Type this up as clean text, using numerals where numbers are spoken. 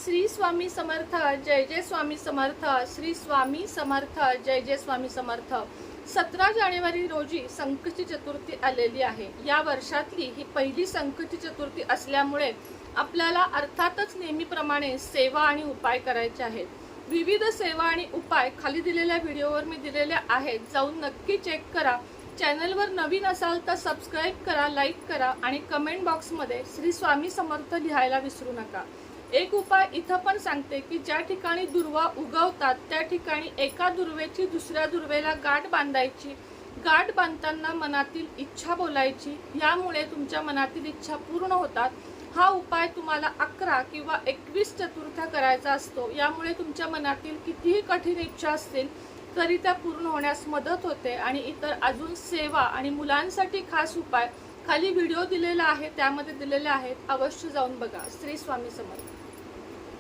श्री स्वामी समर्थ, जय जय स्वामी समर्थ, श्री स्वामी समर्थ, जय जय स्वामी समर्थ। 17 जानेवारी रोजी संकष्टी चतुर्थी आलेली आहे। या वर्षातली ही पहिली संकष्टी चतुर्थी असल्यामुळे आपल्याला अर्थातच नेहमीप्रमाणे सेवा आणि उपाय करायचे आहेत। विविध सेवा आणि उपाय खाली दिलेल्या व्हिडिओवर मी दिलेले आहेत, जाऊन नक्की चेक करा। चॅनलवर नवीन असाल तर सबस्क्राइब करा, लाईक करा आणि कमेंट बॉक्समध्ये श्री स्वामी समर्थ लिहायला विसरू नका। एक उपाय इथं पण सांगते की ज्या ठिकाणी दुर्वा उगवतात त्या ठिकाणी एका दुर्वेची दुसऱ्या दुर्वेला गाठ बांधायची। गाठ बांधताना मनातील इच्छा बोलायची, यामुळे तुमच्या मनातील इच्छा पूर्ण होतात। हा उपाय तुम्हाला 11 किंवा 21 चतुर्थ्या करायचा असतो। यामुळे तुमच्या मनातील कितीही कठीण इच्छा असतील तरी त्या पूर्ण होण्यास मदत होते। आणि इतर अजून सेवा आणि मुलांसाठी खास उपाय खाली व्हिडिओ दिलेला आहे, त्यामध्ये दिलेले आहेत, अवश्य जाऊन बघा। श्री स्वामी समर्थ।